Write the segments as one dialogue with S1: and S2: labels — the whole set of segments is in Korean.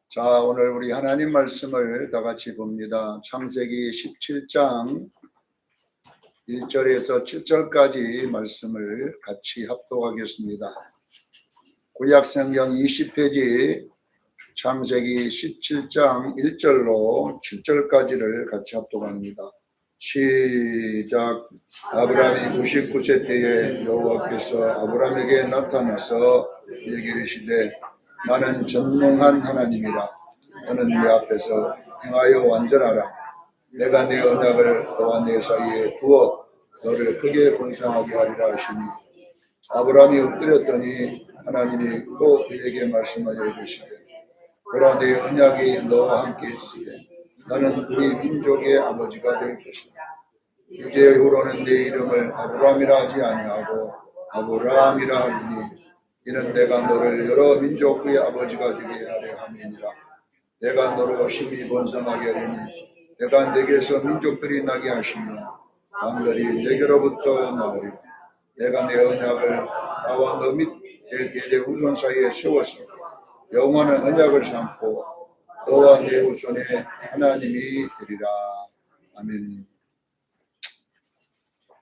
S1: 자, 오늘 우리 하나님 말씀을 다 같이 봅니다. 창세기 17장 1절에서 7절까지 말씀을 같이 합독하겠습니다. 구약성경 20페이지 창세기 17장 1절로 7절까지를 같이 합독합니다. 시작. 아브라함이 99세 때에 여호와께서 아브라함에게 나타나서 이르시되 나는 전능한 하나님이라. 너는 내 앞에서 행하여 완전하라. 내가 내 언약을 너와 내 사이에 두어 너를 크게 번성하게 하리라 하시니 아브라함이 엎드렸더니 하나님이 또 그에게 말씀하여 이르시되 보라 내 언약이 너와 함께 있으되 너는 우리 민족의 아버지가 될 것이다. 이제후로는 내 이름을 아브라함이라 하지 아니하고 아브라함이라 하리니 이는 내가 너를 여러 민족의 아버지가 되게 하려 함이니라. 내가 너로 심히 번성하게 하리니 내가 내게서 민족들이 나게 하시며 왕들이 내게로부터 나오리라. 내가 내 언약을 나와 너 및 내 대대 후손 사이에 세워서 영원한 언약을 삼고 너와 내 후손의 하나님이 되리라. 아멘.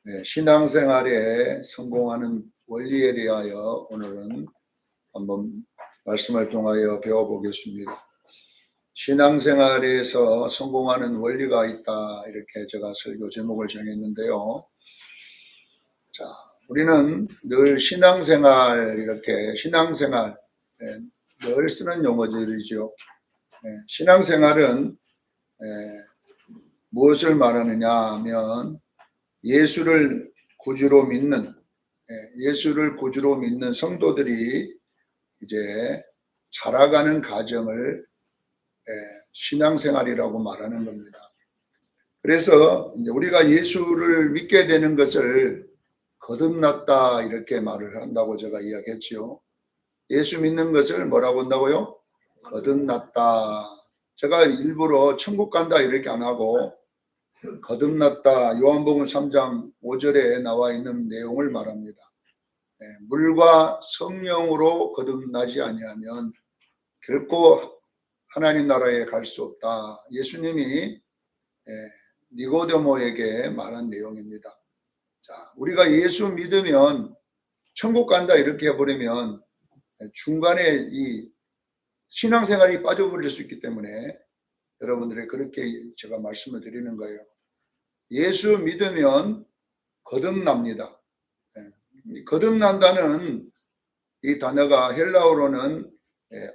S1: 네, 신앙생활에 성공하는 원리에 대하여 오늘은 한번 말씀을 통하여 배워보겠습니다. 신앙생활에서 성공하는 원리가 있다, 이렇게 제가 설교 제목을 정했는데요. 자, 우리는 늘 신앙생활, 이렇게 신앙생활, 늘 쓰는 용어들이죠. 신앙생활은 무엇을 말하느냐 하면 예수를 구주로 믿는 성도들이 이제 자라가는 과정을 신앙생활이라고 말하는 겁니다. 그래서 이제 우리가 예수를 믿게 되는 것을 거듭났다, 이렇게 말을 한다고 제가 이야기했지요. 예수 믿는 것을 뭐라고 한다고요? 거듭났다. 제가 일부러 천국 간다 이렇게 안 하고 거듭났다, 요한복음 3장 5절에 나와 있는 내용을 말합니다. 물과 성령으로 거듭나지 아니하면 결코 하나님 나라에 갈 수 없다. 예수님이 니고데모에게 말한 내용입니다. 자, 우리가 예수 믿으면 천국 간다 이렇게 해버리면 중간에 이 신앙생활이 빠져버릴 수 있기 때문에 여러분들이 그렇게 제가 말씀을 드리는 거예요. 예수 믿으면 거듭납니다. 거듭난다는 이 단어가 헬라어로는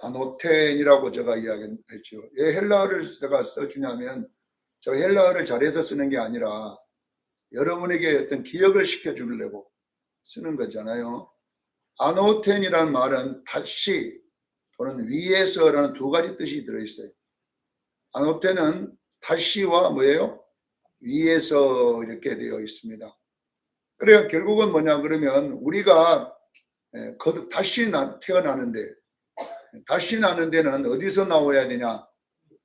S1: 아노텐이라고 제가 이야기했죠. 왜 헬라어를 제가 써주냐면 제가 헬라어를 잘해서 쓰는 게 아니라 여러분에게 어떤 기억을 시켜주려고 쓰는 거잖아요. 아노텐이라는 말은 다시 또는 위에서라는 두 가지 뜻이 들어있어요. 아노텐은 다시와 뭐예요? 위에서 이렇게 되어 있습니다. 그래요. 결국은 뭐냐 그러면 우리가 다시 태어나는데 다시 나는 데는 어디서 나와야 되냐?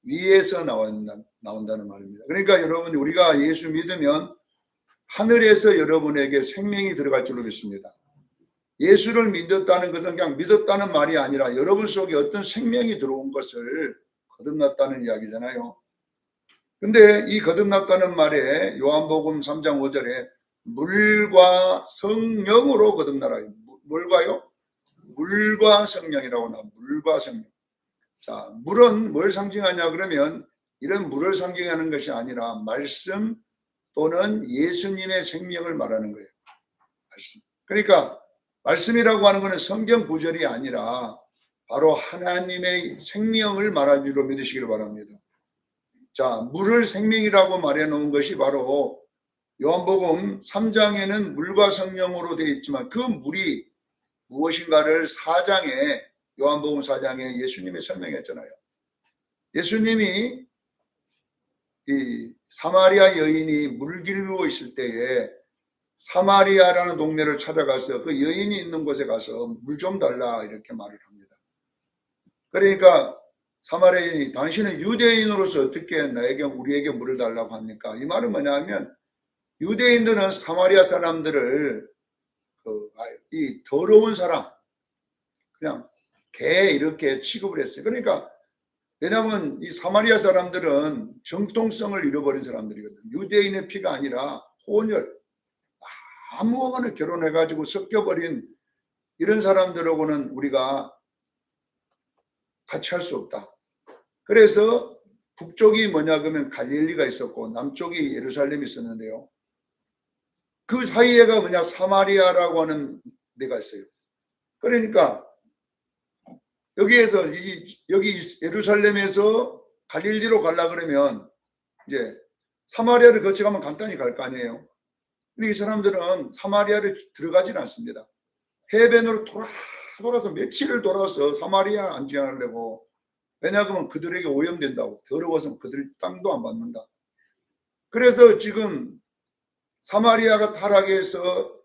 S1: 위에서 나온다는 말입니다. 그러니까 여러분 우리가 예수 믿으면 하늘에서 여러분에게 생명이 들어갈 줄로 믿습니다. 예수를 믿었다는 것은 그냥 믿었다는 말이 아니라 여러분 속에 어떤 생명이 들어온 것을 거듭났다는 이야기잖아요. 근데 이 거듭났다는 말에 요한복음 3장 5절에 물과 성령으로 거듭나라. 뭘까요? 물과 성령이라고 나와. 물과 성령. 자, 물은 뭘 상징하냐 그러면 이런 물을 상징하는 것이 아니라 말씀 또는 예수님의 생명을 말하는 거예요. 말씀. 그러니까 말씀이라고 하는 것은 성경 구절이 아니라 바로 하나님의 생명을 말하는 줄로 믿으시기를 바랍니다. 자, 물을 생명이라고 말해 놓은 것이 바로 요한복음 3장에는 물과 성령으로 되어 있지만 그 물이 무엇인가를 4장에 요한복음 4장에 예수님이 설명했잖아요. 예수님이 이 사마리아 여인이 물길로 있을 때에 사마리아라는 동네를 찾아가서 그 여인이 있는 곳에 가서 물 좀 달라 이렇게 말을 합니다. 그러니까 사마리아인이 당신은 유대인으로서 어떻게 우리에게 물을 달라고 합니까? 이 말은 뭐냐면 유대인들은 사마리아 사람들을 이 더러운 사람, 그냥 개 이렇게 취급을 했어요. 그러니까 왜냐하면 이 사마리아 사람들은 정통성을 잃어버린 사람들이거든요. 유대인의 피가 아니라 혼혈, 아무거나 결혼해가지고 섞여버린 이런 사람들하고는 우리가 같이 할 수 없다. 그래서 북쪽이 뭐냐 그러면 갈릴리가 있었고 남쪽이 예루살렘이 있었는데요. 그 사이에가 뭐냐 사마리아라고 하는 데가 있어요. 그러니까 여기에서 여기 예루살렘에서 갈릴리로 가려 그러면 이제 사마리아를 거쳐가면 간단히 갈 거 아니에요. 근데 이 사람들은 사마리아를 들어가지는 않습니다. 해변으로 돌아서 며칠을 돌아서 사마리아 안 지나려고. 왜냐하면 그들에게 오염된다고. 더러워서 그들 땅도 안 받는다. 그래서 지금 사마리아가 타락해서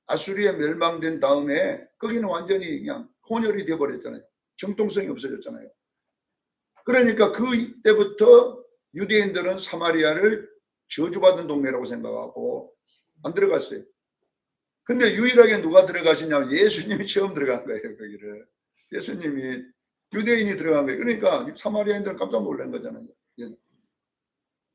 S1: 아수리에 멸망된 다음에 거기는 완전히 그냥 혼혈이 되어버렸잖아요. 정통성이 없어졌잖아요. 그러니까 그때부터 유대인들은 사마리아를 저주받은 동네라고 생각하고 안 들어갔어요. 근데 유일하게 누가 들어가시냐면 예수님이 처음 들어간 거예요. 거기를. 예수님이 유대인이 들어간 거예요. 그러니까 사마리아인들은 깜짝 놀란 거잖아요.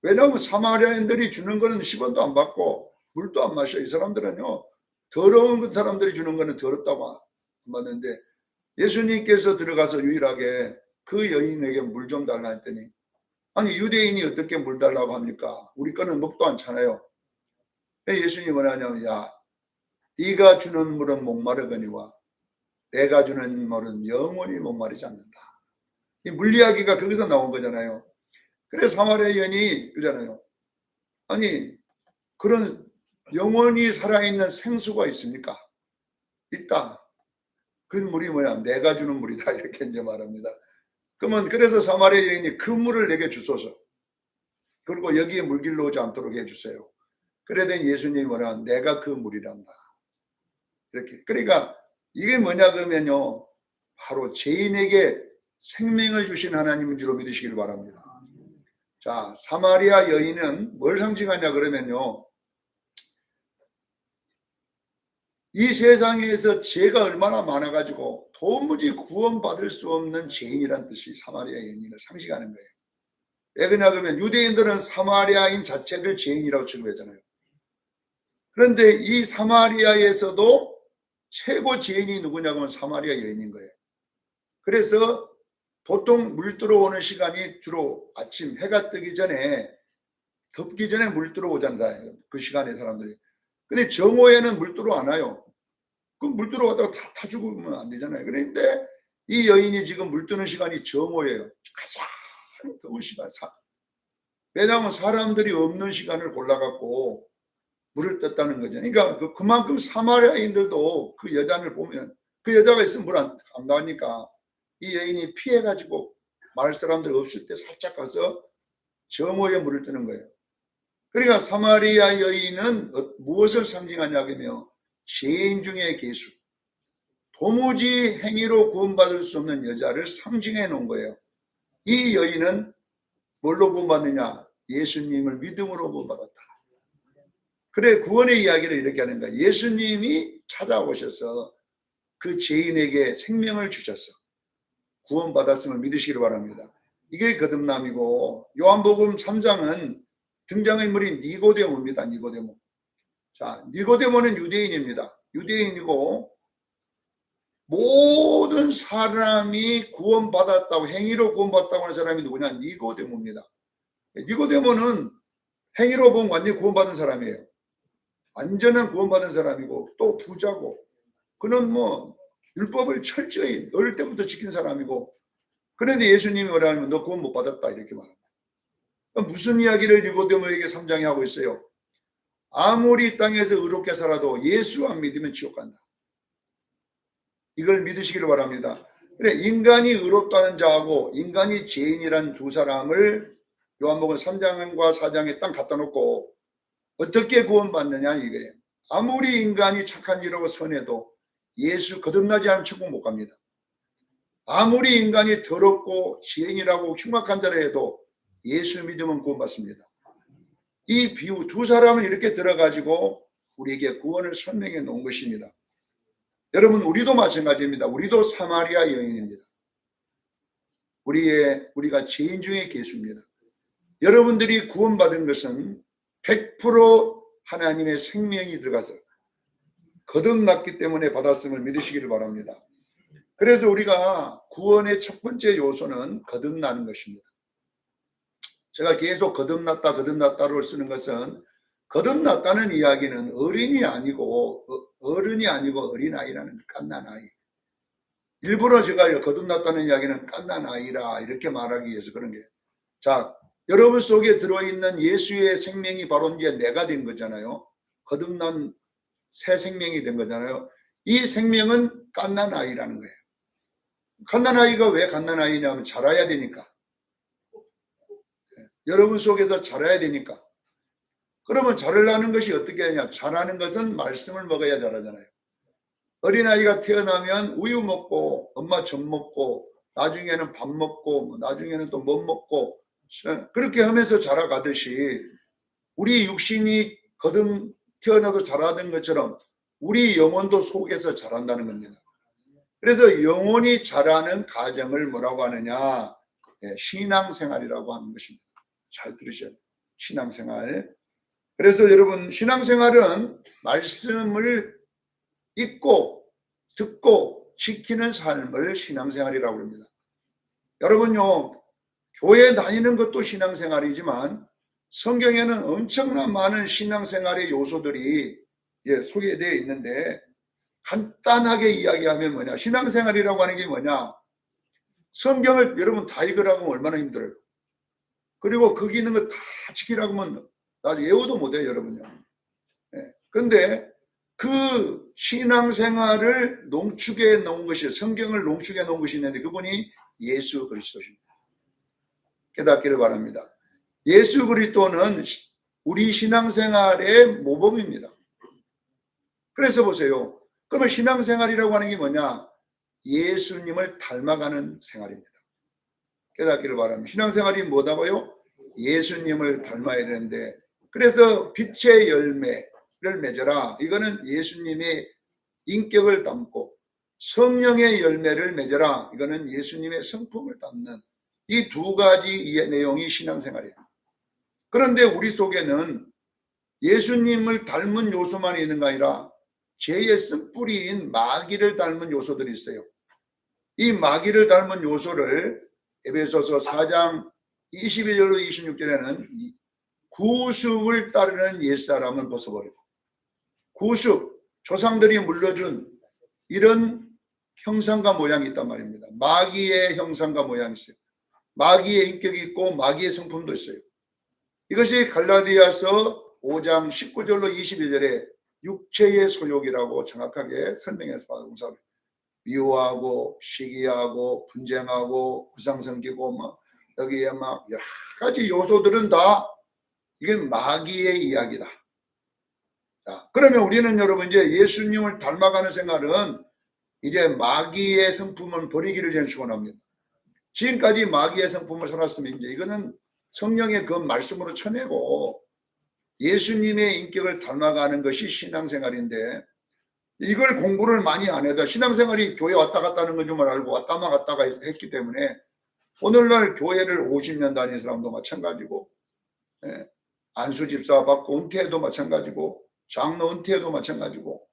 S1: 왜냐하면 사마리아인들이 주는 거는 10원도 안 받고 물도 안 마셔. 이 사람들은요. 더러운 사람들이 주는 거는 더럽다고 안 받는데 예수님께서 들어가서 유일하게 그 여인에게 물 좀 달라 했더니 아니 유대인이 어떻게 물 달라고 합니까? 우리 거는 먹도 않잖아요. 예수님이 뭐냐면 야 네가 주는 물은 목마르거니와 내가 주는 물은 영원히 목마르지 않는다. 이 물 이야기가 거기서 나온 거잖아요. 그래서 사마리아 여인이 그러잖아요. 아니 그런 영원히 살아있는 생수가 있습니까? 있다. 그 물이 뭐야? 내가 주는 물이다. 이렇게 이제 말합니다. 그러면 그래서 사마리아 여인이 그 물을 내게 주소서. 그리고 여기에 물길로 오지 않도록 해주세요. 그러더니 예수님이 뭐라 내가 그 물이란다. 이렇게. 그러니까 이게 뭐냐 그러면요. 바로 죄인에게 생명을 주신 하나님인 줄로 믿으시길 바랍니다. 자, 사마리아 여인은 뭘 상징하냐 그러면요. 이 세상에서 죄가 얼마나 많아가지고 도무지 구원받을 수 없는 죄인이란 뜻이 사마리아 여인을 상징하는 거예요. 왜 그러냐 그러면 유대인들은 사마리아인 자체를 죄인이라고 취급하잖아요. 그런데 이 사마리아에서도 최고 죄인이 누구냐고 하면 사마리아 여인인 거예요. 그래서 보통 물 들어오는 시간이 주로 아침 해가 뜨기 전에 덥기 전에 물 들어오잖아요. 그 시간에 사람들이. 근데 정오에는 물 들어와 안 와요. 그럼 물 들어왔다가 다 타 죽으면 안 되잖아요. 그런데 이 여인이 지금 물 뜨는 시간이 정오예요. 가장 더운 시간. 왜냐하면 사람들이 없는 시간을 골라갖고 물을 떴다는 거죠. 그러니까 그만큼 사마리아인들도 그 여자를 보면 그 여자가 있으면 물 안 나오니까 이 여인이 피해가지고 마을 사람들 없을 때 살짝 가서 정오에 물을 뜨는 거예요. 그러니까 사마리아 여인은 무엇을 상징하냐 하면 죄인 중의 괴수, 도무지 행위로 구원받을 수 없는 여자를 상징해 놓은 거예요. 이 여인은 뭘로 구원받느냐? 예수님을 믿음으로 구원받았다. 그래 구원의 이야기를 이렇게 하는 거야. 예수님이 찾아오셔서 그 죄인에게 생명을 주셔서 구원받았음을 믿으시기 바랍니다. 이게 거듭남이고 요한복음 3장은 등장인물이 니고데모입니다. 니고데모. 자, 니고데모는 유대인입니다. 유대인이고 모든 사람이 구원받았다고 행위로 구원받았다고 하는 사람이 누구냐? 니고데모입니다. 니고데모는 행위로 보면 완전히 구원받은 사람이에요. 완전한 구원받은 사람이고 또 부자고 그는 뭐 율법을 철저히 어릴 때부터 지킨 사람이고 그런데 예수님이 뭐라면 너 구원 못 받았다 이렇게 말합니다. 무슨 이야기를 니고데모에게 3장에 하고 있어요? 아무리 땅에서 의롭게 살아도 예수 안 믿으면 지옥 간다. 이걸 믿으시기를 바랍니다. 그래 인간이 의롭다는 자하고 인간이 죄인이란 두 사람을 요한복음 3장과 4장에 딱 갖다 놓고 어떻게 구원받느냐 이거예요. 아무리 인간이 착한 일하고 선해도 예수 거듭나지 않은 천국 못 갑니다. 아무리 인간이 더럽고 죄인이라고 흉악한 자라 해도 예수 믿으면 구원받습니다. 이 비유 두 사람을 이렇게 들어가지고 우리에게 구원을 설명해 놓은 것입니다. 여러분 우리도 마찬가지입니다. 우리도 사마리아 여인입니다. 우리가 죄인 중에 괴수입니다. 여러분들이 구원받은 것은 100% 하나님의 생명이 들어가서 거듭났기 때문에 받았음을 믿으시기를 바랍니다. 그래서 우리가 구원의 첫 번째 요소는 거듭나는 것입니다. 제가 계속 거듭났다를 쓰는 것은, 거듭났다는 이야기는 어른이 아니고 어린아이라는 갓난아이. 일부러 제가 거듭났다는 이야기는 갓난아이라 이렇게 말하기 위해서 그런 게. 자, 여러분 속에 들어있는 예수의 생명이 바로 이제 내가 된 거잖아요. 거듭난 새 생명이 된 거잖아요. 이 생명은 갓난아이라는 거예요. 갓난아이가 왜 갓난아이냐면 자라야 되니까. 여러분 속에서 자라야 되니까. 그러면 자라려는 것이 어떻게 하냐? 자라는 것은 말씀을 먹어야 자라잖아요. 어린아이가 태어나면 우유 먹고 엄마 젖 먹고 나중에는 밥 먹고 나중에는 또 못 먹고 그렇게 하면서 자라가듯이 우리 육신이 태어나서 자라던 것처럼 우리 영혼도 속에서 자란다는 겁니다. 그래서 영혼이 자라는 과정을 뭐라고 하느냐? 신앙생활이라고 하는 것입니다. 잘 들으셔야 돼요. 신앙생활. 그래서 여러분, 신앙생활은 말씀을 읽고 듣고 지키는 삶을 신앙생활이라고 합니다. 여러분요, 교회 다니는 것도 신앙생활이지만 성경에는 엄청난 많은 신앙생활의 요소들이 소개되어 있는데, 간단하게 이야기하면 뭐냐? 신앙생활이라고 하는 게 뭐냐? 성경을 여러분 다 읽으라고 하면 얼마나 힘들어요. 그리고 거기 있는 거 다 지키라고 하면 나도 외워도 못해요, 여러분요. 그런데 그 신앙생활을 농축해 놓은 것이, 성경을 농축해 놓은 것이 있는데 그분이 예수 그리스도십니다. 깨닫기를 바랍니다. 예수 그리스도는 우리 신앙생활의 모범입니다. 그래서 보세요. 그러면 신앙생활이라고 하는 게 뭐냐? 예수님을 닮아가는 생활입니다. 깨닫기를 바랍니다. 신앙생활이 뭐다고요? 예수님을 닮아야 되는데, 그래서 빛의 열매를 맺어라. 이거는 예수님의 인격을 담고, 성령의 열매를 맺어라. 이거는 예수님의 성품을 담는 이 두 가지 내용이 신앙생활이에요. 그런데 우리 속에는 예수님을 닮은 요소만 있는 게 아니라 죄의 쓴뿌리인 마귀를 닮은 요소들이 있어요. 이 마귀를 닮은 요소를 에베소서 4장 22절로 26절에는 구습을 따르는 옛사람은 벗어버리고, 구습, 조상들이 물려준 이런 형상과 모양이 있단 말입니다. 마귀의 형상과 모양이 있어요. 마귀의 인격이 있고 마귀의 성품도 있어요. 이것이 갈라디아서 5장 19절로 22절에 육체의 소욕이라고 정확하게 설명해서 받은 미워하고 시기하고 분쟁하고 구상성기고 여기에 여러 가지 요소들은 다 이게 마귀의 이야기다. 자, 그러면 우리는 여러분 이제 예수님을 닮아가는 생활은 이제 마귀의 성품을 버리기를 저는 축원합니다. 지금까지 마귀의 성품을 살았으면 이제 이거는 성령의 그 말씀으로 쳐내고 예수님의 인격을 닮아가는 것이 신앙생활인데, 이걸 공부를 많이 안 해도 신앙생활이 교회 왔다 갔다 하는 건 줄 알고 왔다만 갔다가 했기 때문에 오늘날 교회를 50년 다닌 사람도 마찬가지고, 안수 집사 받고 은퇴해도 마찬가지고, 장로 은퇴해도 마찬가지고,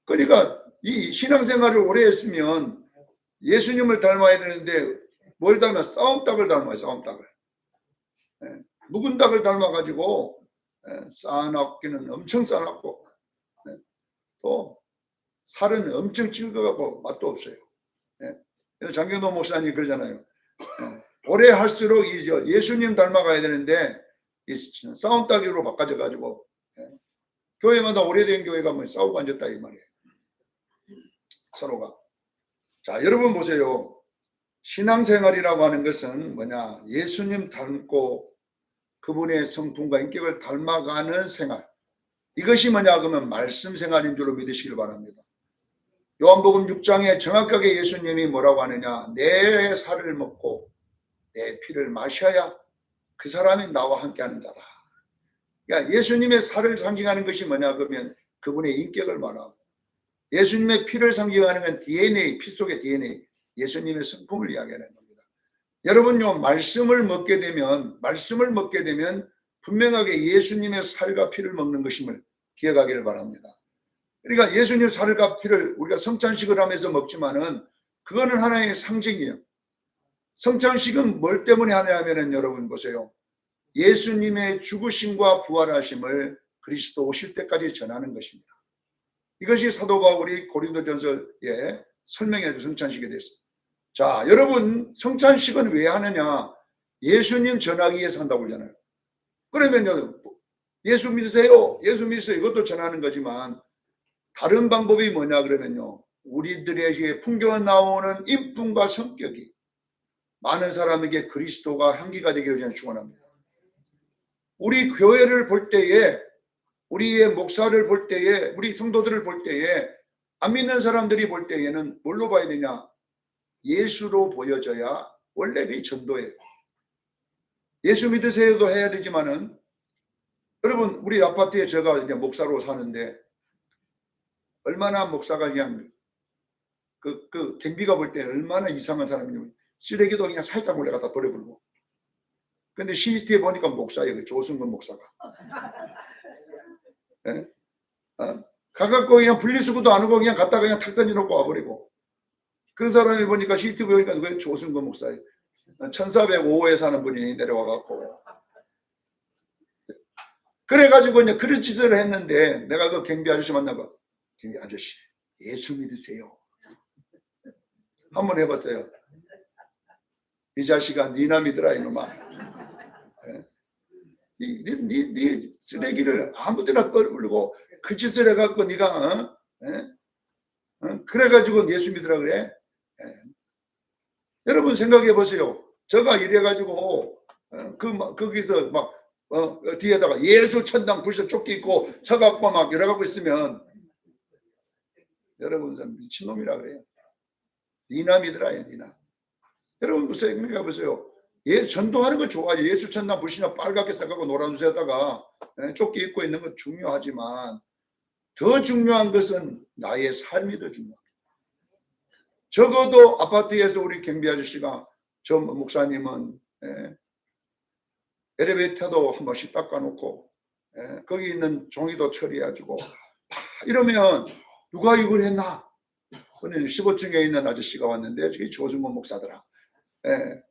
S1: 그러니까 이 신앙생활을 오래 했으면 예수님을 닮아야 되는데 뭘 닮아? 싸움닭을 닮아요. 싸움닭을. 묵은 닭을 닮아가지고 쌓아놨기는 엄청 쌓아놨고, 또 살은 엄청 찔거갖고 맛도 없어요. 그래서 장경도 목사님이 그러잖아요. 오래 할수록 예수님 닮아가야 되는데 이 싸움닭으로 바꿔져가지고 교회마다 오래된 교회가 뭐 싸우고 앉았다 이 말이에요. 서로가. 자, 여러분 보세요. 신앙생활이라고 하는 것은 뭐냐? 예수님 닮고 그분의 성품과 인격을 닮아가는 생활. 이것이 뭐냐? 그러면 말씀 생활인 줄로 믿으시길 바랍니다. 요한복음 6장에 정확하게 예수님이 뭐라고 하느냐? 내 살을 먹고 내 피를 마셔야 그 사람이 나와 함께하는 자다. 그러니까 예수님의 살을 상징하는 것이 뭐냐? 그러면 그분의 인격을 말하고, 예수님의 피를 상징하는 건 DNA, 피 속의 DNA. 예수님의 성품을 이야기하는 겁니다. 여러분요, 말씀을 먹게 되면 분명하게 예수님의 살과 피를 먹는 것임을 기억하기를 바랍니다. 그러니까 예수님 살과 피를 우리가 성찬식을 하면서 먹지만은 그거는 하나의 상징이에요. 성찬식은 뭘 때문에 하냐 하면은 여러분 보세요. 예수님의 죽으심과 부활하심을 그리스도 오실 때까지 전하는 것입니다. 이것이 사도 바울이 고린도전서에 설명해 준 성찬식에 대해서. 자, 여러분 성찬식은 왜 하느냐? 예수님 전하기 위해서 한다고 그러잖아요. 그러면요, 예수 믿으세요. 예수 믿으세요. 이것도 전하는 거지만 다른 방법이 뭐냐 그러면요. 우리들에게 풍겨져 나오는 인품과 성격이 많은 사람에게 그리스도가 향기가 되기를 저는 축원합니다. 우리 교회를 볼 때에, 우리의 목사를 볼 때에, 우리 성도들을 볼 때에, 안 믿는 사람들이 볼 때에는 뭘로 봐야 되냐? 예수로 보여져야 원래 그 전도예요. 예수 믿으세요도 해야 되지만은, 여러분 우리 아파트에 제가 이제 목사로 사는데 얼마나 목사가 그냥 그 경비가 볼 때 얼마나 이상한 사람이냐면 쓰레기도 그냥 살짝 몰래 갖다 버려버리고. 근데 CCTV 보니까 목사예요. 그 조승근 목사가. 예? 가갖고 그냥 분리수거도 안 하고 그냥 갖다가 그냥 탁 던져놓고 와버리고. 그 사람이 보니까 CCTV 보니까 왜 조승근 목사예요. 1405호에 사는 분이 내려와갖고. 그래가지고 이제 그런 짓을 했는데 내가 그 경비 아저씨 만나고, 경비 아저씨, 예수 믿으세요. 한번 해봤어요. 이 자식아, 니나 믿으라, 이놈아. 네 쓰레기를 아무 데나 버리고 그 짓을 해갖고 네가 그래가지고 예수 믿으라 그래. 여러분 생각해 보세요. 제가 이래가지고 거기서 막 뒤에다가 예수 천당 불셔 쫓기 있고 서갖고 막 이래갖고 있으면 여러분 미친놈이라 그래요. 니나 믿으라, 니나. 여러분 생각해 보세요. 전도하는 거 좋아요. 예수 천당 불신자 빨갛게 써갖고 노란색에다가 조끼 입고 있는 건 중요하지만 더 중요한 것은 나의 삶이 더 중요합니다. 적어도 아파트에서 우리 경비 아저씨가, 저 목사님은 엘리베이터도 한 번씩 닦아놓고 거기 있는 종이도 처리해가지고 이러면 누가 이걸 했나? 15층에 있는 아저씨가 왔는데 저기 조승근 목사더라.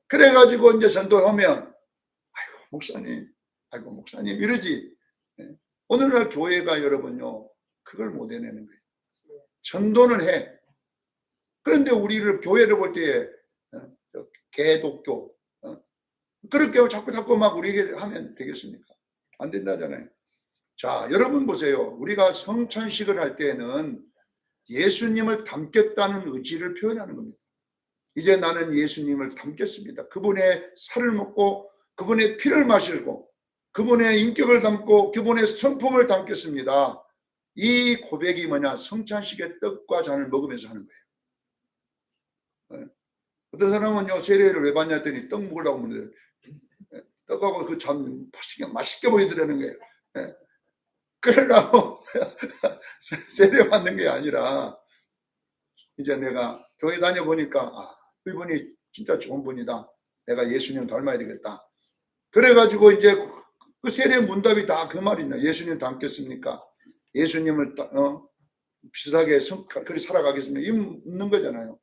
S1: 그래가지고 이제 전도하면 아이고 목사님 이러지. 오늘날 교회가 여러분요 그걸 못 해내는 거예요. 전도는 해. 그런데 우리를 교회를 볼 때에 개독교 그렇게 자꾸 막 우리에게 하면 되겠습니까? 안 된다잖아요. 자, 여러분 보세요. 우리가 성찬식을 할 때에는 예수님을 닮겠다는 의지를 표현하는 겁니다. 이제 나는 예수님을 닮겠습니다. 그분의 살을 먹고 그분의 피를 마시고 그분의 인격을 담고 그분의 성품을 담겠습니다. 이 고백이 뭐냐? 성찬식의 떡과 잔을 먹으면서 하는 거예요. 어떤 사람은요 세례를 왜 받냐 했더니 떡 먹으려고 하는데 떡하고 그 잔 맛있게 보이더라는 거예요. 그러려고 세례 받는 게 아니라 이제 내가 교회 다녀보니까 이분이 진짜 좋은 분이다. 내가 예수님 닮아야 되겠다. 그래가지고 이제 그 세례 문답이 다 그 말이냐. 예수님 닮겠습니까? 예수님을 비슷하게 그렇게 살아가겠습니까? 있는 거잖아요.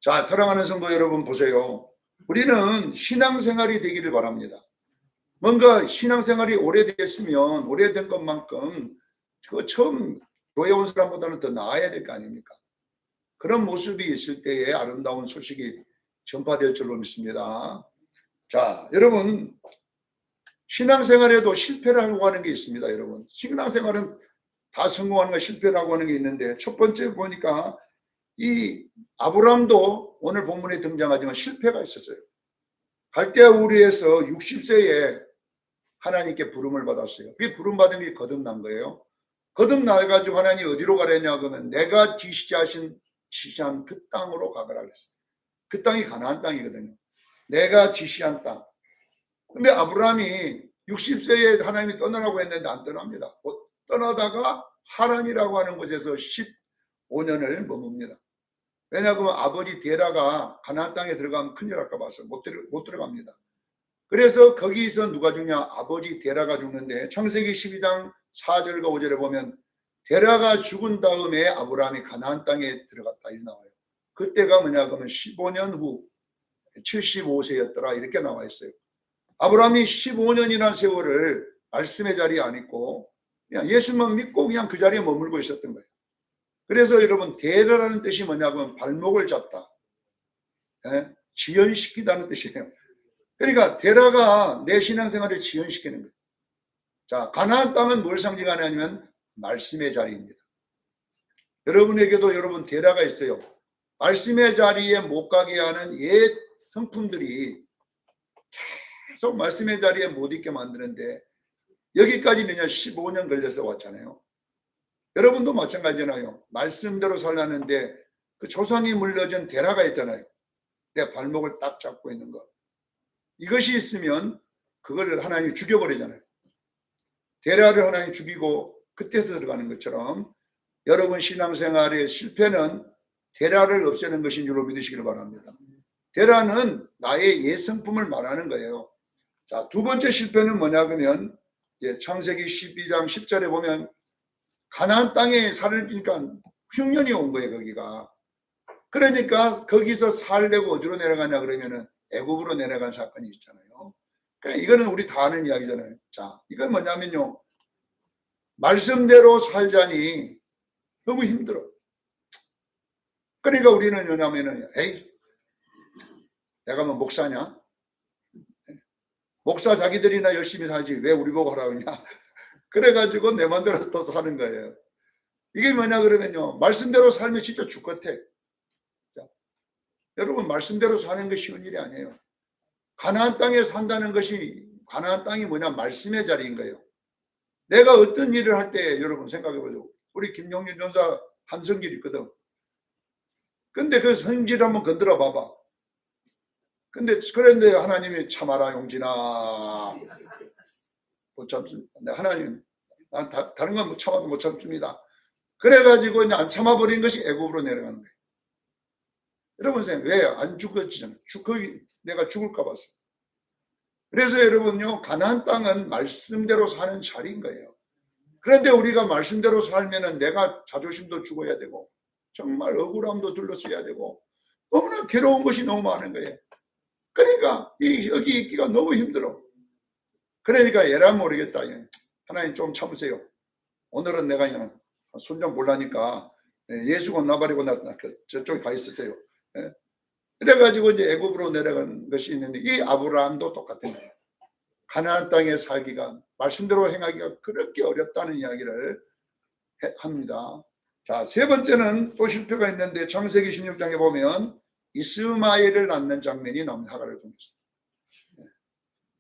S1: 자, 사랑하는 성도 여러분 보세요. 우리는 신앙생활이 되기를 바랍니다. 뭔가 신앙생활이 오래됐으면 오래된 것만큼 그 처음 교회 온 사람보다는 더 나아야 될 거 아닙니까? 그런 모습이 있을 때에 아름다운 소식이 전파될 줄로 믿습니다. 자, 여러분 신앙생활에도 실패라고 하는 게 있습니다. 여러분 신앙생활은 다 성공하는 거 실패라고 하는 게 있는데 첫 번째 보니까 이 아브라함도 오늘 본문에 등장하지만 실패가 있었어요. 갈대아 우르에서 60세에 하나님께 부름을 받았어요. 그게 부름받은 게 거듭난 거예요. 거듭나가지고 하나님 어디로 가려냐 그러면 내가 지시한 그 땅으로 가거라 그랬어요. 그 땅이 가나안 땅이거든요. 내가 지시한 땅. 근데 아브라함이 60세에 하나님이 떠나라고 했는데 안 떠납니다. 떠나다가 하란이라고 하는 곳에서 15년을 머뭅니다. 왜냐하면 아버지 데라가 가나안 땅에 들어가면 큰일 날까 봐서 못 들어갑니다. 그래서 거기서 누가 죽냐? 아버지 데라가 죽는데 창세기 12장 4절과 5절에 보면 데라가 죽은 다음에 아브라함이 가나안 땅에 들어갔다 이렇게 나와요. 그때가 뭐냐 그러면 15년 후 75세였더라 이렇게 나와 있어요. 아브라함이 15년이라는 세월을 말씀의 자리에 안 있고 그냥 예수만 믿고 그냥 그 자리에 머물고 있었던 거예요. 그래서 여러분 데라라는 뜻이 뭐냐면 발목을 잡다, 지연시키다는 뜻이에요. 그러니까 데라가 내 신앙생활을 지연시키는 거예요. 자, 가나안 땅은 뭘 상징하냐면 말씀의 자리입니다. 여러분에게도 여러분 데라가 있어요. 말씀의 자리에 못 가게 하는 옛 성품들이 계속 말씀의 자리에 못 있게 만드는데 여기까지 몇년 15년 걸려서 왔잖아요. 여러분도 마찬가지잖아요. 말씀대로 살라는데 그 조상이 물려준 데라가 있잖아요. 내 발목을 딱 잡고 있는 것. 이것이 있으면 그걸 하나님이 죽여버리잖아요. 데라를 하나님이 죽이고 그때서 들어가는 것처럼 여러분 신앙생활의 실패는 데라를 없애는 것인 줄로 믿으시길 바랍니다. 데라는 나의 예성품을 말하는 거예요. 자, 두 번째 실패는 뭐냐 그러면 창세기 12장 10절에 보면 가나안 땅에 살으니까 흉년이 온 거예요. 거기가. 그러니까 거기서 살려고 어디로 내려가냐 그러면은 애굽으로 내려간 사건이 있잖아요. 그러니까 이거는 우리 다 아는 이야기잖아요. 자, 이건 뭐냐면요. 말씀대로 살자니 너무 힘들어. 그러니까 우리는 뭐냐면은 에이 내가 뭐 목사냐? 목사 자기들이나 열심히 살지 왜 우리 보고 하라고 하냐? 그래가지고 내 맘대로 또 사는 거예요. 이게 뭐냐 그러면요. 말씀대로 살면 진짜 죽겠대. 여러분 말씀대로 사는 것이 쉬운 일이 아니에요. 가나안 땅에 산다는 것이 가나안 땅이 뭐냐 말씀의 자리인 거예요. 내가 어떤 일을 할 때 여러분 생각해보죠. 우리 김용준 전사 한성길 있거든. 근데 그 성질 한번 건드려 봐봐. 근데 그런데 하나님이 참아라 용진아. 못 참습니다. 하나님 난 다른 건 못 참아도 못 참습니다. 그래가지고 이제 안 참아버린 것이 애굽으로 내려가는 거예요. 여러분 선생님 왜 안 죽었지? 거기 내가 죽을까 봐서. 그래서 여러분요 가나안 땅은 말씀대로 사는 자리인 거예요. 그런데 우리가 말씀대로 살면은 내가 자존심도 죽어야 되고 정말 억울함도 둘러싸야 되고 너무나 괴로운 것이 너무 많은 거예요. 그러니까 여기 있기가 너무 힘들어. 그러니까 얘라 모르겠다. 하나님 좀 참으세요. 오늘은 내가 그냥 순종 몰라니까 예수가 나버리고 저쪽에 가 있으세요. 그래가지고 이제 애굽으로 내려간 것이 있는데 이 아브라함도 똑같은 거예요. 가나안 땅에 살기가 말씀대로 행하기가 그렇게 어렵다는 이야기를 합니다. 자, 세 번째는 또 실패가 있는데 창세기 16장에 보면 이스마엘을 낳는 장면이 나옵니다. 하갈을 통해서.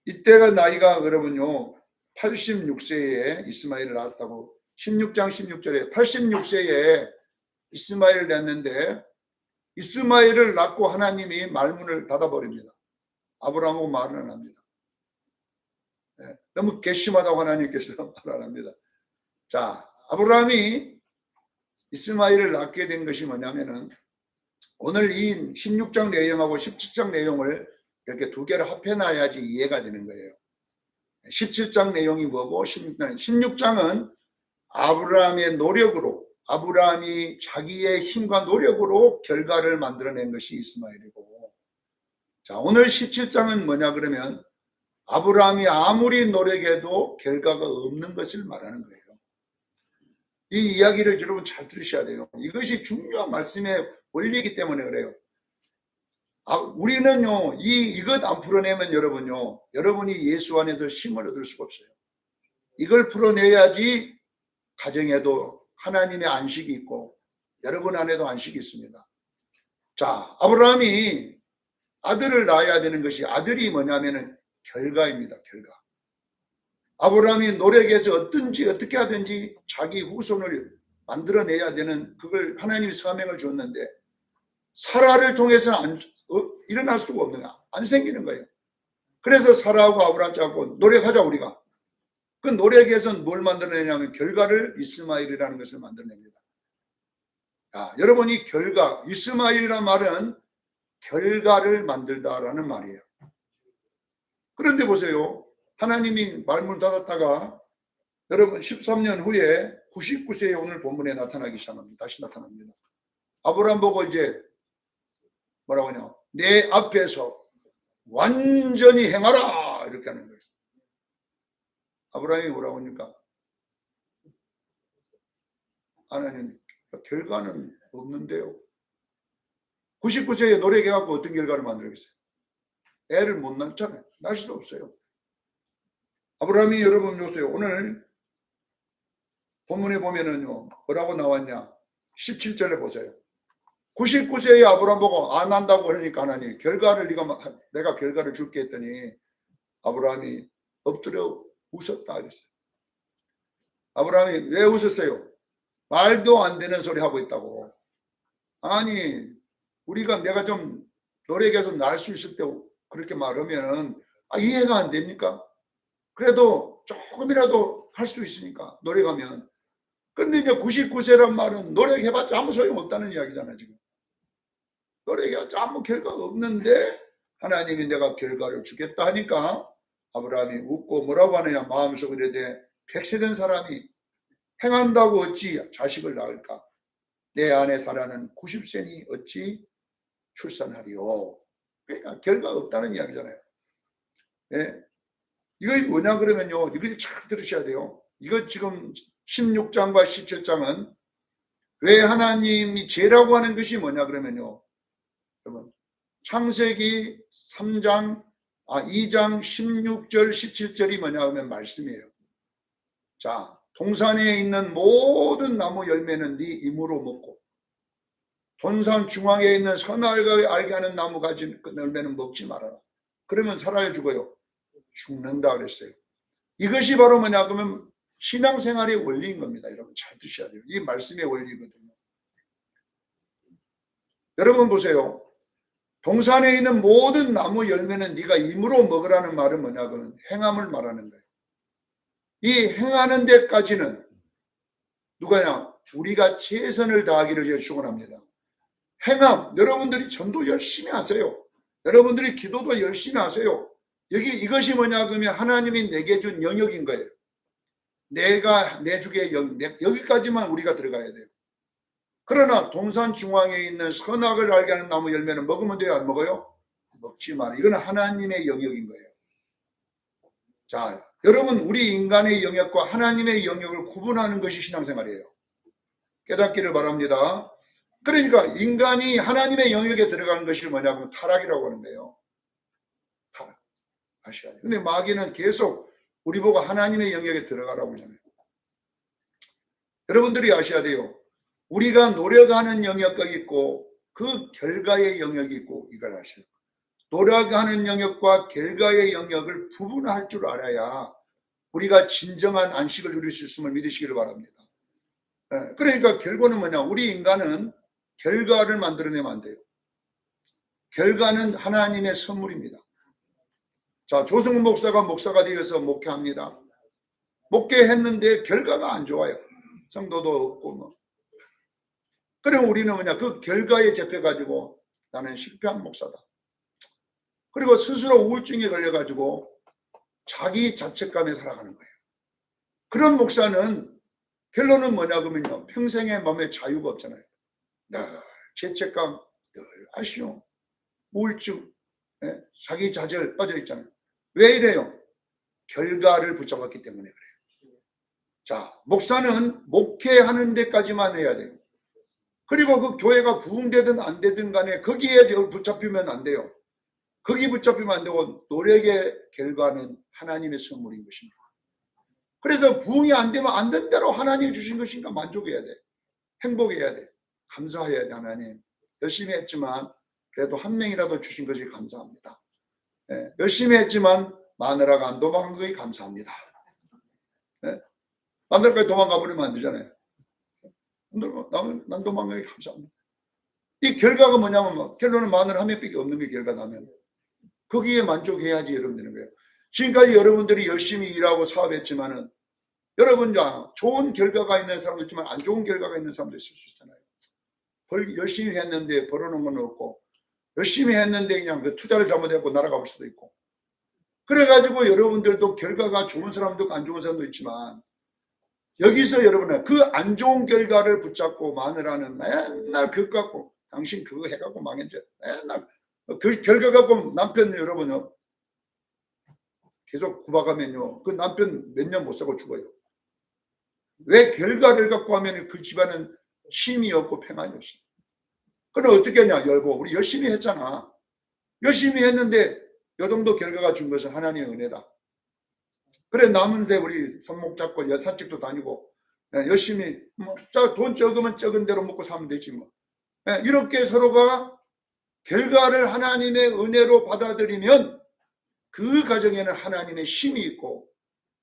S1: 이때가 나이가 여러분요 86세에 이스마엘을 낳았다고 16장 16절에 86세에 이스마엘을 낳았는데 이스마엘을 낳고 하나님이 말문을 닫아버립니다. 아브라함하고 말을 안 합니다. 너무 괘씸하다고 하나님께서 말을 안 합니다. 자, 아브라함이 이스마엘을 낳게 된 것이 뭐냐면은 오늘 이 16장 내용하고 17장 내용을 이렇게 두 개를 합해놔야지 이해가 되는 거예요. 17장 내용이 뭐고 16장은 아브라함의 노력으로 아브라함이 자기의 힘과 노력으로 결과를 만들어낸 것이 이스마엘이고 자 오늘 17장은 뭐냐 그러면 아브라함이 아무리 노력해도 결과가 없는 것을 말하는 거예요. 이 이야기를 여러분 잘 들으셔야 돼요. 이것이 중요한 말씀의 원리이기 때문에 그래요. 우리는요 이것 안 풀어내면 여러분요 여러분이 예수 안에서 힘을 얻을 수가 없어요. 이걸 풀어내야지 가정에도 하나님의 안식이 있고 여러분 안에도 안식이 있습니다. 자, 아브라함이 아들을 낳아야 되는 것이 아들이 뭐냐면은 결과입니다. 결과. 아브라함이 노력해서 어떻게 하든지 자기 후손을 만들어내야 되는 그걸 하나님이 사명을 줬는데 사라를 통해서는 일어날 수가 없는 거야. 안 생기는 거예요. 그래서 사라하고 아브라함 잡고 노력하자 우리가. 그 노력에서 뭘 만들어내냐면 결과를 이스마엘이라는 것을 만들어냅니다. 여러분 이 결과, 이스마엘이라는 말은 결과를 만들다라는 말이에요. 그런데 보세요. 하나님이 말문을 닫았다가 여러분 13년 후에 99세에 오늘 본문에 나타나기 시작합니다. 다시 나타납니다. 아브라함 보고 이제 뭐라고 하냐, 내 앞에서 완전히 행하라 이렇게 하는 거예요. 아브라함이 뭐라고 합니까? 하나님, 결과는 없는데요. 99세에 노력해갖고 어떤 결과를 만들겠어요? 애를 못 낳잖아요. 낳을 수도 없어요. 아브라함이 여러분 보세요. 오늘 본문에 보면은요, 뭐라고 나왔냐? 17절에 보세요. 99세에 아브라함 보고 안 한다고 그러니까 하나님, 내가 결과를 줄게 했더니 아브라함이 엎드려 웃었다 그랬어요. 아브라함이 왜 웃었어요? 말도 안 되는 소리 하고 있다고. 아니, 내가 좀 노력해서 날 수 있을 때 그렇게 말하면 이해가 안 됩니까? 그래도 조금이라도 할 수 있으니까 노력하면. 근데 이제 99세란 말은 노력해봤자 아무 소용없다는 이야기잖아요. 지금 노력해봤자 아무 결과가 없는데 하나님이 내가 결과를 주겠다 하니까 아브라함이 웃고 뭐라고 하느냐, 마음속으로 이르되 100세 된 사람이 행한다고 어찌 자식을 낳을까? 내 아내 사라는 90세니 어찌 출산하리요? 그러니까 결과가 없다는 이야기잖아요. 예. 이거 뭐냐 그러면요, 이걸 잘 들으셔야 돼요. 이거 지금 16장과 17장은 왜 하나님이 죄라고 하는 것이 뭐냐 그러면요, 여러분 창세기 2장 16절 17절이 뭐냐 하면 말씀이에요. 자, 동산에 있는 모든 나무 열매는 네 힘으로 먹고 동산 중앙에 있는 선악을 알게 하는 나무 가진 그 열매는 먹지 말아라. 그러면 살아야 죽어요. 죽는다 그랬어요. 이것이 바로 뭐냐 그러면 신앙생활의 원리인 겁니다. 여러분 잘 드셔야 돼요. 이 말씀의 원리거든요. 여러분 보세요. 동산에 있는 모든 나무 열매는 네가 힘으로 먹으라는 말은 뭐냐 그러면 행함을 말하는 거예요. 이 행하는 데까지는 누가냐? 우리가 최선을 다하기를 축원합니다. 행함, 여러분들이 전도 열심히 하세요. 여러분들이 기도도 열심히 하세요. 이것이 뭐냐 그러면 하나님이 내게 준 영역인 거예요. 내가 내주게 여기까지만 우리가 들어가야 돼요. 그러나 동산 중앙에 있는 선악을 알게 하는 나무 열매는 먹으면 돼요, 안 먹어요? 먹지 마라. 이거는 하나님의 영역인 거예요. 자, 여러분 우리 인간의 영역과 하나님의 영역을 구분하는 것이 신앙생활이에요. 깨닫기를 바랍니다. 그러니까 인간이 하나님의 영역에 들어가는 것이 뭐냐면 타락이라고 하는 거예요. 타락. 아셔야 돼요. 근데 마귀는 계속 우리 보고 하나님의 영역에 들어가라고 하잖아요. 여러분들이 아셔야 돼요. 우리가 노력하는 영역이 있고 그 결과의 영역이 있고 이걸 아셔야 돼요. 노력하는 영역과 결과의 영역을 구분할 줄 알아야 우리가 진정한 안식을 누릴 수 있음을 믿으시기를 바랍니다. 그러니까 결과는 뭐냐? 우리 인간은 결과를 만들어내면 안 돼요. 결과는 하나님의 선물입니다. 자, 조승훈 목사가 되어서 목회합니다. 목회했는데 결과가 안 좋아요. 성도도 없고 뭐. 그럼 우리는 뭐냐? 그 결과에 잡혀가지고 나는 실패한 목사다. 그리고 스스로 우울증에 걸려가지고 자기 자책감에 살아가는 거예요. 그런 목사는 결론은 뭐냐 그러면요, 평생의 마음에 자유가 없잖아요. 늘 죄책감, 늘 아쉬움, 우울증, 자기 좌절 빠져 있잖아요. 왜 이래요? 결과를 붙잡았기 때문에 그래요. 자, 목사는 목회하는 데까지만 해야 돼요. 그리고 그 교회가 부흥되든 안 되든 간에 거기에 붙잡히면 안 돼요. 거기 붙잡히면 안 되고 노력의 결과는 하나님의 선물인 것입니다. 그래서 부흥이 안 되면 안 된 대로 하나님이 주신 것인가 만족해야 돼. 행복해야 돼. 감사해야 돼. 하나님 열심히 했지만 그래도 한 명이라도 주신 것이 감사합니다. 열심히 했지만 마누라가 안 도망간 것이 감사합니다. 마누라까지 도망가 버리면 안 되잖아요. 난 도망가기 감사합니다. 이 결과가 뭐냐면 결론은 마누라 한 명밖에 없는 게 결과 나면 거기에 만족해야지 여러분 되는 거예요. 지금까지 여러분들이 열심히 일하고 사업했지만은 여러분 좋은 결과가 있는 사람도 있지만 안 좋은 결과가 있는 사람도 있을 수 있잖아요. 열심히 했는데 벌어놓은 건 없고, 열심히 했는데 그냥 그 투자를 잘못했고 날아갈 수도 있고. 그래가지고 여러분들도 결과가 좋은 사람도 있고 안 좋은 사람도 있지만, 여기서 여러분은 그 안 좋은 결과를 붙잡고 마누라는 맨날 그거 갖고 당신 그거 해갖고 망했지. 맨날 그 결과 갖고 남편 여러분요 계속 구박하면요 그 남편 몇 년 못 살고 죽어요. 왜? 결과를 갖고 하면 그 집안은 쉼이 없고 평안이 없어. 그럼 어떻게 하냐? 여보, 우리 열심히 했잖아. 열심히 했는데 요 정도 결과가 준 것은 하나님의 은혜다. 그래, 남은데 우리 손목 잡고 산책도 다니고 열심히 돈 적으면 적은 대로 먹고 사면 되지 뭐. 이렇게 서로가 결과를 하나님의 은혜로 받아들이면 그 가정에는 하나님의 힘이 있고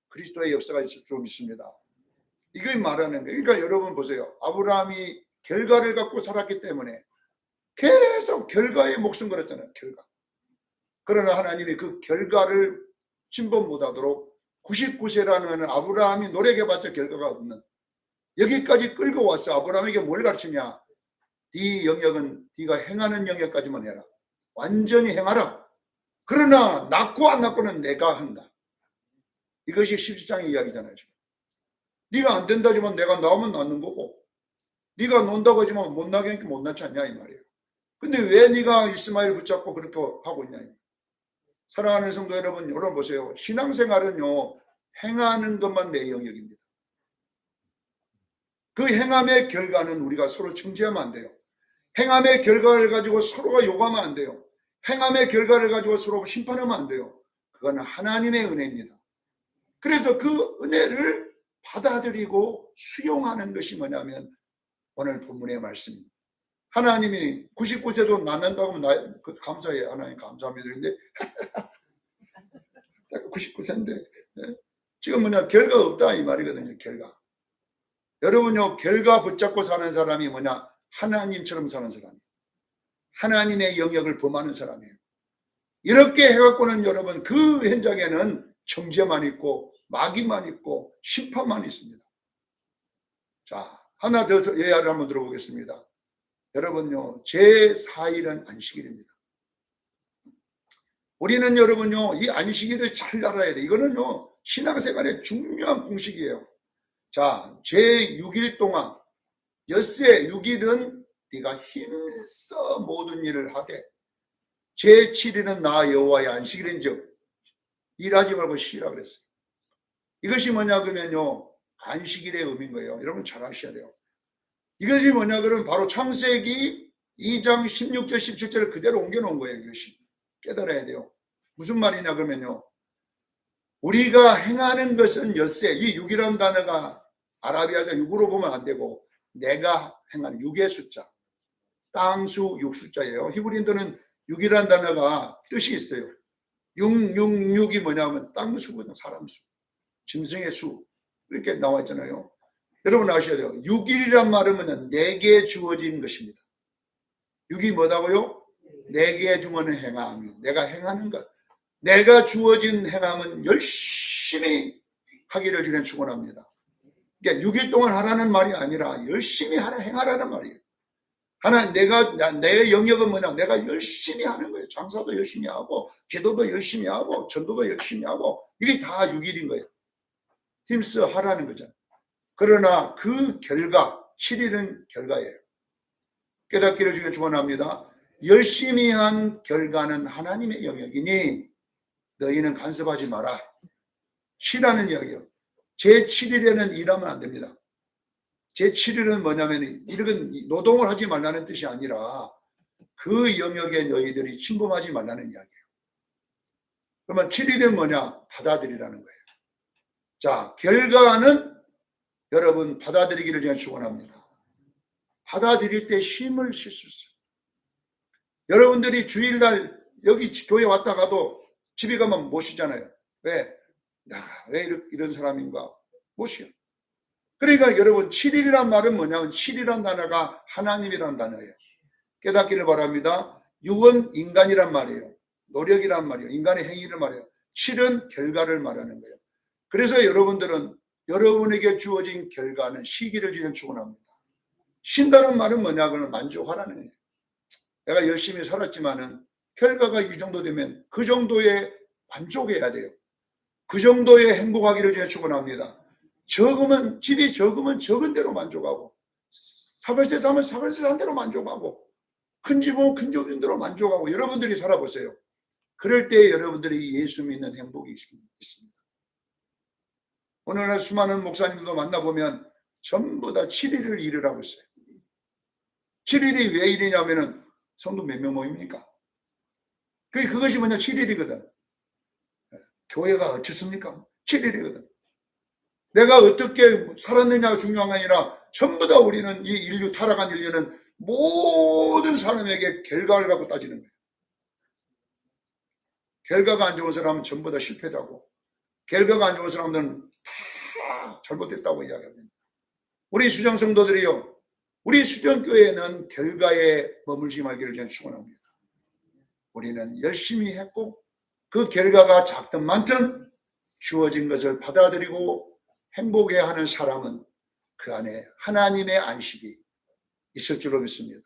S1: 그리스도의 역사가 있을 줄 믿습니다. 이걸 말하는 거예요. 그러니까 여러분 보세요. 아브라함이 결과를 갖고 살았기 때문에 계속 결과에 목숨 걸었잖아요. 결과. 그러나 하나님이 그 결과를 침범 못하도록 99세라는 아브라함이 노력해봤자 결과가 없는 여기까지 끌고 와서 아브라함에게 뭘 가르치냐? 네 영역은 네가 행하는 영역까지만 해라. 완전히 행하라. 그러나 낳고 안 낳고는 내가 한다. 이것이 17장의 이야기잖아요. 지금. 네가 안 된다지만 내가 낳으면 낳는 거고, 네가 논다고 하지만 못 나게 하니까 못 낳지 않냐 이 말이에요. 근데 왜 네가 이스마엘 붙잡고 그렇게 하고 있냐? 사랑하는 성도 여러분, 여러분 보세요. 신앙생활은요 행하는 것만 내 영역입니다. 그 행함의 결과는 우리가 서로 청지하면 안 돼요. 행함의 결과를 가지고 서로가 욕하면 안 돼요. 행함의 결과를 가지고 서로 심판하면 안 돼요. 그건 하나님의 은혜입니다. 그래서 그 은혜를 받아들이고 수용하는 것이 뭐냐면 오늘 본문의 말씀. 하나님이 99세도 낳는다고 하면 감사해요. 하나님 감사합니다. 그런데 99세인데 지금 뭐냐 결과 없다 이 말이거든요. 결과. 여러분요 결과 붙잡고 사는 사람이 뭐냐 하나님처럼 사는 사람이에요. 하나님의 영역을 범하는 사람이에요. 이렇게 해갖고는 여러분 그 현장에는 정죄만 있고 마귀만 있고 심판만 있습니다. 자, 하나 더 예화를 한번 들어보겠습니다. 여러분요 제4일은 안식일입니다. 우리는 여러분요 이 안식일을 잘 알아야 돼. 이거는요 신앙생활의 중요한 공식이에요. 자, 제6일 동안 엿새 6일은 네가 힘써 모든 일을 하되 제7일은 나 여호와의 안식일인즉 일하지 말고 쉬라 그랬어요. 이것이 뭐냐 그러면요 안식일의 의미인 거예요. 여러분 잘 아셔야 돼요. 이것이 뭐냐 그러면 바로 창세기 2장 16절 17절을 그대로 옮겨놓은 거예요. 이것이 깨달아야 돼요. 무슨 말이냐 그러면요 우리가 행하는 것은 엿새 이 6이라는 단어가 아라비아자 6으로 보면 안 되고 내가 행한 6의 숫자 땅수 6숫자예요. 히브리인들은 6이라는 단어가 뜻이 있어요. 666이 뭐냐면 땅수거든. 사람수 짐승의 수 이렇게 나와 있잖아요. 여러분 아셔야 돼요. 6일이란 말은 뭐냐 내게 주어진 것입니다. 6이 뭐다고요? 내게 주어진 행함. 내가 행하는 것. 내가 주어진 행함은 열심히 하기를 주는 축원합니다. 그러니까 6일 동안 하라는 말이 아니라 열심히 행하라는 말이에요. 내 영역은 뭐냐? 내가 열심히 하는 거예요. 장사도 열심히 하고, 기도도 열심히 하고, 전도도 열심히 하고, 이게 다 6일인 거예요. 힘써 하라는 거잖아요. 그러나 그 결과, 7일은 결과예요. 깨닫기를 주기를 축원합니다. 열심히 한 결과는 하나님의 영역이니 너희는 간섭하지 마라. 쉬라는 이야기예요. 제7일에는 일하면 안 됩니다. 제7일은 뭐냐면 이런 노동을 하지 말라는 뜻이 아니라 그 영역에 너희들이 침범하지 말라는 이야기예요. 그러면 7일은 뭐냐? 받아들이라는 거예요. 자, 결과는 여러분 받아들이기를 제가 축원합니다. 받아들일 때 힘을 실 수 있어요. 여러분들이 주일날 여기 교회 왔다 가도 집에 가면 못 쉬잖아요. 왜? 왜 이런 사람인가? 못 쉬어. 그러니까 여러분 7일이란 말은 뭐냐면 7이란 단어가 하나님이란 단어예요. 깨닫기를 바랍니다. 6은 인간이란 말이에요. 노력이란 말이에요. 인간의 행위를 말해요. 7은 결과를 말하는 거예요. 그래서 여러분들은 여러분에게 주어진 결과는 시기를 지는 축원합니다. 쉰다는 말은 뭐냐? 그러면 만족하라는 거예요. 내가 열심히 살았지만은 결과가 이 정도 되면 그 정도에 만족해야 돼요. 그 정도의 행복하기를 제가 축원합니다. 적으면 집이 적으면 적은 대로 만족하고, 사글세 사면 사글세 산 대로 만족하고, 큰 집은 큰 집인 대로 만족하고, 여러분들이 살아보세요. 그럴 때 여러분들이 예수 믿는 행복이 있습니다. 오늘날 수많은 목사님들도 만나보면 전부 다 7일을 일을 하고 있어요. 7일이 왜 일이냐면은 성도 몇 명 모입니까? 그것이 뭐냐? 7일이거든. 교회가 어떻습니까? 7일이거든. 내가 어떻게 살았느냐가 중요한 게 아니라 전부 다 우리는 이 인류, 타락한 인류는 모든 사람에게 결과를 갖고 따지는 거예요. 결과가 안 좋은 사람은 전부 다 실패자고, 결과가 안 좋은 사람들은 다 잘못됐다고 이야기합니다. 우리 수정 성도들이요, 우리 수정교회는 결과에 머물지 말기를 저는 축원합니다. 우리는 열심히 했고 그 결과가 작든 많든 주어진 것을 받아들이고 행복해하는 사람은 그 안에 하나님의 안식이 있을 줄로 믿습니다.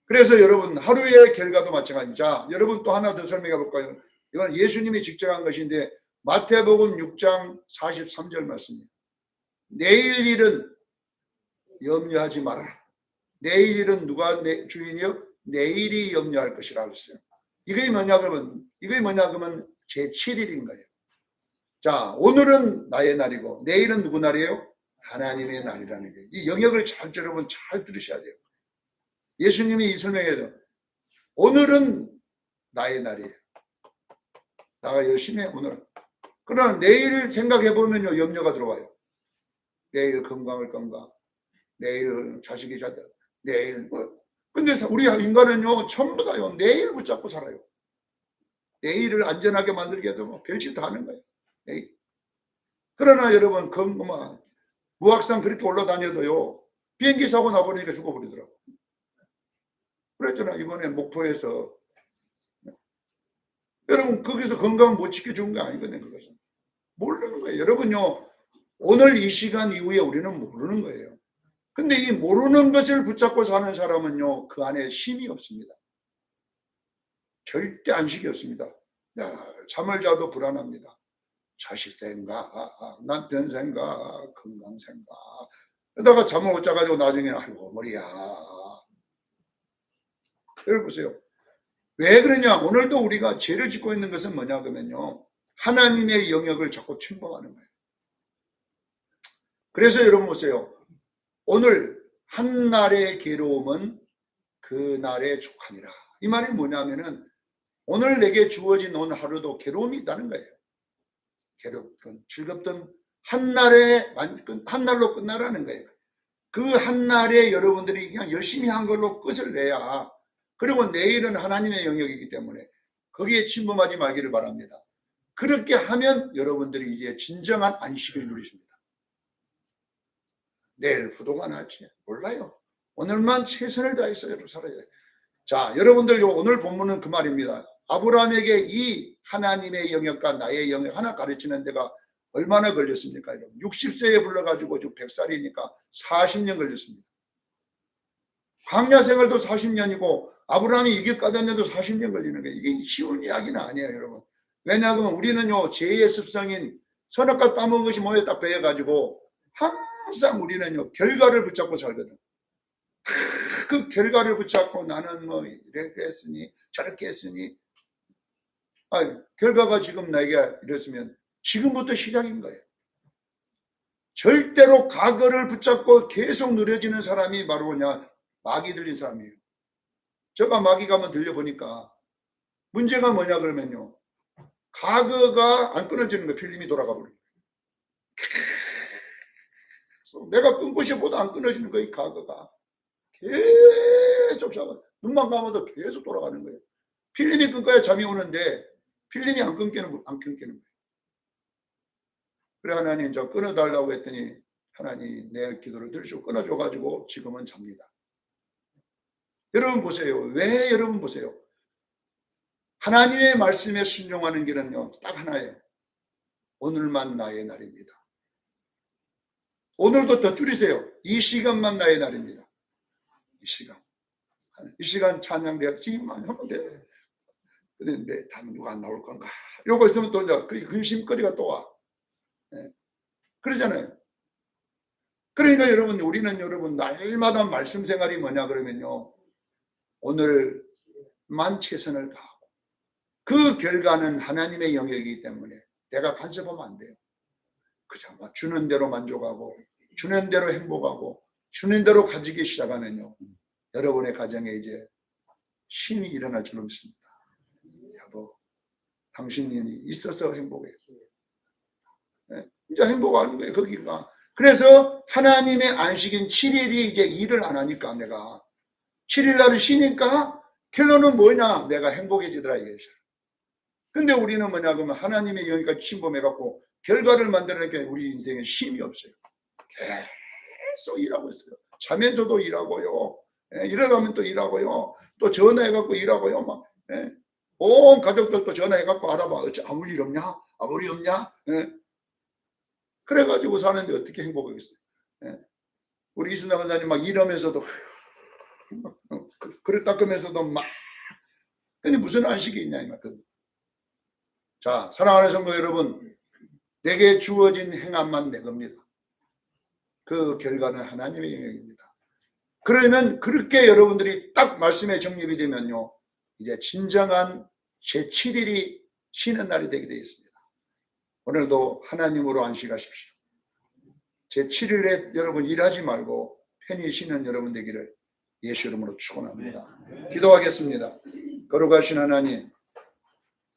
S1: 그래서 여러분, 하루의 결과도 마찬가지입니다. 여러분, 또 하나 더 설명해 볼까요? 이건 예수님이 직접 한 것인데 마태복음 6장 43절 말씀입니다. 내일 일은 염려하지 마라. 내일 일은 누가 주인이요? 내일이 염려할 것이라고 했어요. 이게 뭐냐 그러면 제7일인 거예요. 자, 오늘은 나의 날이고 내일은 누구 날이에요? 하나님의 날이라는 거예요. 이 영역을 여러분 잘 들으셔야 돼요. 예수님이 이 설명해도 오늘은 나의 날이에요. 나가 열심히 해, 오늘. 그러나 내일을 생각해 보면요, 염려가 들어와요. 내일 건강할 건가? 내일 자식이 잘 돼. 내일 뭐. 근데 우리 인간은요, 전부 다요, 내일 붙잡고 살아요. 내일을 안전하게 만들기 위해서 뭐 별짓 다 하는 거예요. 내일. 그러나 여러분, 무악산 그렇게 올라다녀도요, 비행기 사고 나버리니까 죽어버리더라고. 그랬잖아, 이번에 목포에서. 여러분, 거기서 건강 못 지켜준 게 아니거든요, 그것은. 모르는 거예요. 여러분요, 오늘 이 시간 이후에 우리는 모르는 거예요. 근데 이 모르는 것을 붙잡고 사는 사람은요, 그 안에 힘이 없습니다. 절대 안식이 없습니다. 잠을 자도 불안합니다. 자식 생각, 남편 생각, 건강 생각. 그러다가 잠을 못 자가지고 나중에 아이고 머리야. 여러분 보세요. 왜 그러냐? 오늘도 우리가 죄를 짓고 있는 것은 뭐냐 그러면요, 하나님의 영역을 자꾸 침범하는 거예요. 그래서 여러분 보세요. 오늘 한날의 괴로움은 그날의 족하니라. 이 말이 뭐냐면은 오늘 내게 주어진 오늘 하루도 괴로움이 있다는 거예요. 괴롭든 즐겁든 한날로 끝나라는 거예요. 그 한날에 여러분들이 그냥 열심히 한 걸로 끝을 내야, 그리고 내일은 하나님의 영역이기 때문에 거기에 침범하지 말기를 바랍니다. 그렇게 하면 여러분들이 이제 진정한 안식을 누리십니다. 내일 부도가 날지 몰라요. 오늘만 최선을 다해서 살아야 돼요. 자, 여러분들 오늘 본문은 그 말입니다. 아브라함에게 이 하나님의 영역과 나의 영역 하나 가르치는 데가 얼마나 걸렸습니까? 여러분? 60세에 불러가지고 지금 100살이니까 40년 걸렸습니다. 광야 생활도 40년이고 아브라함이 이 길 까다녀도 40년 걸리는 거예요. 이게 쉬운 이야기는 아니에요, 여러분. 왜냐하면 우리는요, 죄의 습성인 선악과 따먹은 것이 몸에 딱 배어가지고 항상 우리는요, 결과를 붙잡고 살거든. 그 결과를 붙잡고 나는 뭐 이렇게 했으니 저렇게 했으니, 결과가 지금 나에게 이랬으면 지금부터 시작인 거예요. 절대로 과거를 붙잡고 계속 누려지는 사람이 바로 뭐냐, 마귀 들린 사람이에요. 제가 마귀 가면 들려보니까 문제가 뭐냐 그러면요, 과거가 안 끊어지는 거예요. 필름이 돌아가 버려요. 내가 끊고 싶어도 안 끊어지는 거예요. 과거가 계속 잡아, 눈만 감아도 계속 돌아가는 거예요. 필름이 끊겨야 잠이 오는데 필름이 안 끊기는 거예요. 그래, 하나님 저 끊어달라고 했더니 하나님 내 기도를 들으시고 끊어줘가지고 지금은 잡니다. 여러분 보세요. 왜 여러분 보세요. 하나님의 말씀에 순종하는 길은요, 딱 하나예요. 오늘만 나의 날입니다. 오늘도 더 줄이세요. 이 시간만 나의 날입니다. 이 시간 찬양대학 지금만 하면 돼. 그런데 다음 누가 안 나올 건가? 요거 있으면 또 이제 그 근심거리가 또 와. 네. 그러잖아요. 그러니까 여러분, 우리는 여러분 날마다 말씀 생활이 뭐냐 그러면요, 오늘만 최선을 다하고 그 결과는 하나님의 영역이기 때문에 내가 간섭하면 안 돼요. 그저 주는 대로 만족하고 주는 대로 행복하고 주는 대로 가지기 시작하면요, 여러분의 가정에 이제 신이 일어날 줄 믿습니다. 여보, 당신이 있어서 행복해. 네? 이제 행복하는 거예요, 거기가. 그래서 하나님의 안식인 7일이 이제 일을 안 하니까 내가 7일 날은 쉬니까 결론은 뭐냐? 내가 행복해지더라 이게. 근데 우리는 뭐냐 그러면 하나님의 영역까지 침범해갖고 결과를 만들어내니까 우리 인생에 쉼이 없어요. 계속 일하고 있어요. 자면서도 일하고요. 일어나면 또 일하고요. 또 전화해갖고 일하고요. 막 온 가족들도 전화해갖고 알아봐. 아무 일 없냐? 아무 일 없냐? 그래가지고 사는데 어떻게 행복하겠어요? 우리 이순남 원사님 막 일하면서도 그릇 닦으면서도 막. 근데 무슨 안식이 있냐 이 말이야. 자, 사랑하는 성도 여러분, 내게 주어진 행함만 내 겁니다. 그 결과는 하나님의 영역입니다. 그러면 그렇게 여러분들이 딱 말씀에 정립이 되면요, 이제 진정한 제7일이 쉬는 날이 되게 되어 있습니다. 오늘도 하나님으로 안식하십시오. 제7일에 여러분 일하지 말고 편히 쉬는 여러분 되기를 예수 이름으로 축원합니다. 기도하겠습니다. 거룩하신 하나님,